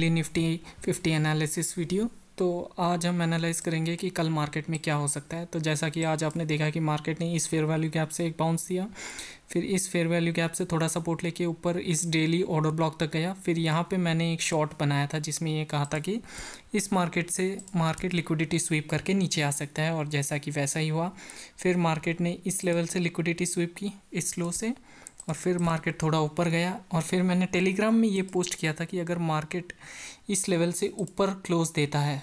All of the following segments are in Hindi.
Daily Nifty 50 analysis video. तो आज हम एनालाइज करेंगे कि कल मार्केट में क्या हो सकता है। तो जैसा कि आज आपने देखा कि मार्केट ने इस फेयर वैल्यू गैप से एक बाउंस दिया, फिर इस फेयर वैल्यू गैप से थोड़ा सपोर्ट लेके ऊपर इस डेली ऑर्डर ब्लॉक तक गया। फिर यहाँ पे मैंने एक शॉर्ट बनाया था जिसमें ये कहा था कि इस मार्केट से मार्केट लिक्विडिटी स्वीप करके नीचे आ सकता है, और जैसा कि वैसा ही हुआ। फिर मार्केट ने इस लेवल से लिक्विडिटी स्वीप की इस लो से, और फिर मार्केट थोड़ा ऊपर गया। और फिर मैंने टेलीग्राम में ये पोस्ट किया था कि अगर मार्केट इस लेवल से ऊपर क्लोज देता है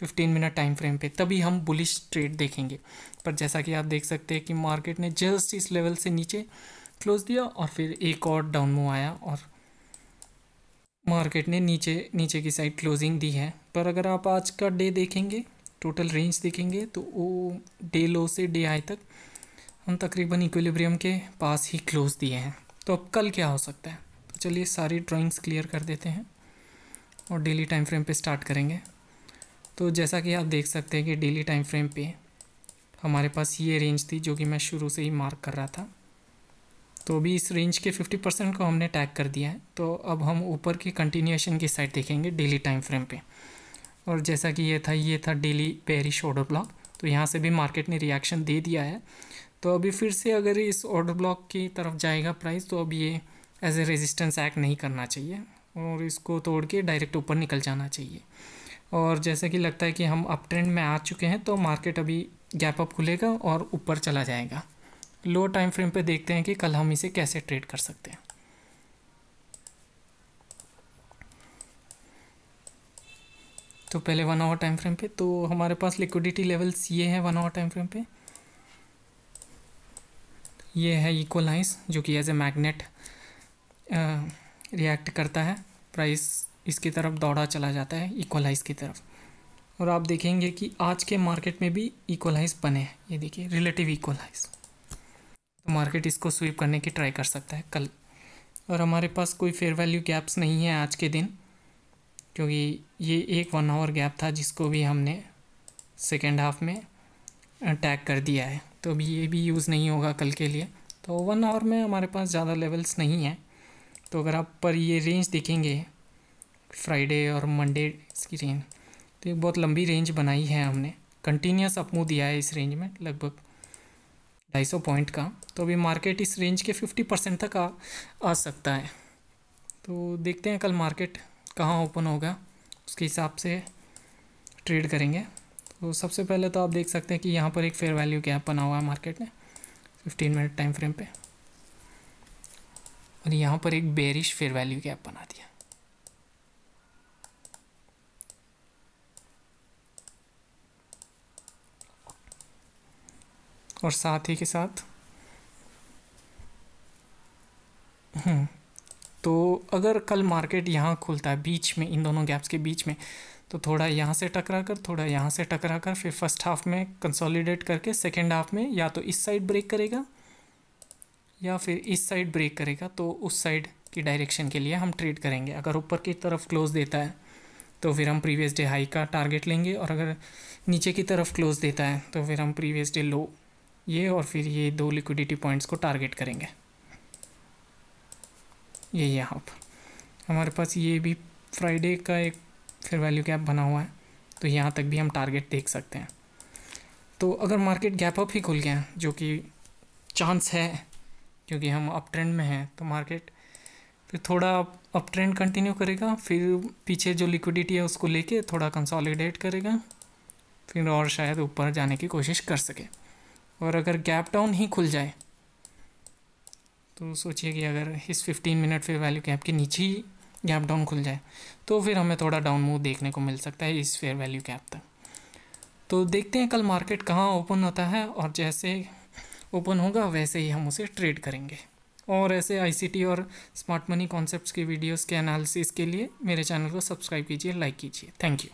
15 मिनट टाइम फ्रेम पे, तभी हम बुलिश ट्रेड देखेंगे। पर जैसा कि आप देख सकते हैं कि मार्केट ने जस्ट इस लेवल से नीचे क्लोज दिया और फिर एक और डाउन मूव आया और मार्केट ने नीचे की साइड क्लोजिंग दी है। पर अगर आप आज का डे देखेंगे, टोटल रेंज देखेंगे, तो वो डे लो से डे हाई तक हम तकरीबन इक्विलिब्रियम के पास ही क्लोज दिए हैं। तो अब कल क्या हो सकता है, तो चलिए सारी ड्राइंग्स क्लियर कर देते हैं और डेली टाइम फ्रेम पे स्टार्ट करेंगे। तो जैसा कि आप देख सकते हैं कि डेली टाइम फ्रेम पे हमारे पास ये रेंज थी जो कि मैं शुरू से ही मार्क कर रहा था। तो अभी इस रेंज के 50% को हमने टैग कर दिया है। तो अब हम ऊपर की कंटिन्यूएशन की साइड देखेंगे डेली टाइम फ्रेम पे। और जैसा कि ये था डेली बेयरिश ऑर्डर ब्लॉक। तो यहाँ से भी मार्केट ने रिएक्शन दे दिया है। तो अभी फिर से अगर इस ऑर्डर ब्लॉक की तरफ जाएगा प्राइस, तो अब ये एज ए रेजिस्टेंस एक्ट नहीं करना चाहिए और इसको तोड़ के डायरेक्ट ऊपर निकल जाना चाहिए। और जैसे कि लगता है कि हम अप ट्रेंड में आ चुके हैं, तो मार्केट अभी गैप अप खुलेगा और ऊपर चला जाएगा। लो टाइम फ्रेम पे देखते हैं कि कल हम इसे कैसे ट्रेड कर सकते हैं। तो पहले 1 आवर टाइम फ्रेम पे, तो हमारे पास लिक्विडिटी लेवल्स ये है 1 आवर टाइम फ्रेम पे। ये है इक्वलाइज जो कि एज ए मैग्नेट रिएक्ट करता है, प्राइस इसकी तरफ दौड़ा चला जाता है इक्वलाइज की तरफ। और आप देखेंगे कि आज के मार्केट में भी इक्वलाइज बने हैं, ये देखिए रिलेटिव इक्वलाइज। तो मार्केट इसको स्वीप करने की ट्राई कर सकता है कल। और हमारे पास कोई फेयर वैल्यू गैप्स नहीं है आज के दिन, क्योंकि ये एक 1 आवर गैप था जिसको भी हमने सेकेंड हाफ में टैग कर दिया है। तो अभी ये भी यूज़ नहीं होगा कल के लिए। तो 1 आवर में हमारे पास ज़्यादा लेवल्स नहीं हैं। तो अगर आप पर ये रेंज देखेंगे फ्राइडे और मंडे इसकी रेंज, तो एक बहुत लंबी रेंज बनाई है हमने, कंटिन्यूस अप मूव दिया है इस रेंज में लगभग 250 पॉइंट का। तो अभी मार्केट इस रेंज के 50% तक आ सकता है। तो देखते हैं कल मार्केट कहाँ ओपन होगा, उसके हिसाब से ट्रेड करेंगे। तो सबसे पहले तो आप देख सकते हैं कि यहाँ पर एक फेयर वैल्यू गैप बना हुआ है मार्केट ने 15 मिनट टाइम फ्रेम पे, और यहाँ पर एक बेरिश फेयर वैल्यू गैप बना दिया। और साथ ही के साथ तो अगर कल मार्केट यहाँ खुलता है बीच में, इन दोनों गैप्स के बीच में, तो थोड़ा यहाँ से टकरा कर, थोड़ा यहाँ से टकरा कर, फिर फर्स्ट हाफ में कंसोलिडेट करके सेकेंड हाफ में या तो इस साइड ब्रेक करेगा या फिर इस साइड ब्रेक करेगा। तो उस साइड की डायरेक्शन के लिए हम ट्रेड करेंगे। अगर ऊपर की तरफ क्लोज देता है तो फिर हम प्रीवियस डे हाई का टारगेट लेंगे, और अगर नीचे की तरफ क्लोज देता है तो फिर हम प्रीवियस डे लो ये और फिर ये 2 लिक्विडिटी पॉइंट्स को टारगेट करेंगे। ये यहाँ पर हमारे पास ये भी फ्राइडे का एक फेयर वैल्यू गैप बना हुआ है, तो यहाँ तक भी हम टारगेट देख सकते हैं। तो अगर मार्केट गैप अप ही खुल गया, जो कि चांस है क्योंकि हम अप ट्रेंड में हैं, तो मार्केट फिर थोड़ा अप ट्रेंड कंटिन्यू करेगा, फिर पीछे जो लिक्विडिटी है उसको लेके थोड़ा कंसोलिडेट करेगा, फिर और शायद ऊपर जाने की कोशिश कर सके। और अगर गैप डाउन ही खुल जाए, तो सोचिए कि अगर इस 15 मिनट फेयर वैल्यू गैप के नीचे ही गैप डाउन खुल जाए, तो फिर हमें थोड़ा डाउन मूव देखने को मिल सकता है इस फेयर वैल्यू गैप तक। तो देखते हैं कल मार्केट कहाँ ओपन होता है, और जैसे ओपन होगा वैसे ही हम उसे ट्रेड करेंगे। और ऐसे ICT और स्मार्ट मनी कॉन्सेप्ट्स के वीडियोस के एनालिसिस के लिए मेरे चैनल को सब्सक्राइब कीजिए, लाइक कीजिए। Thank you.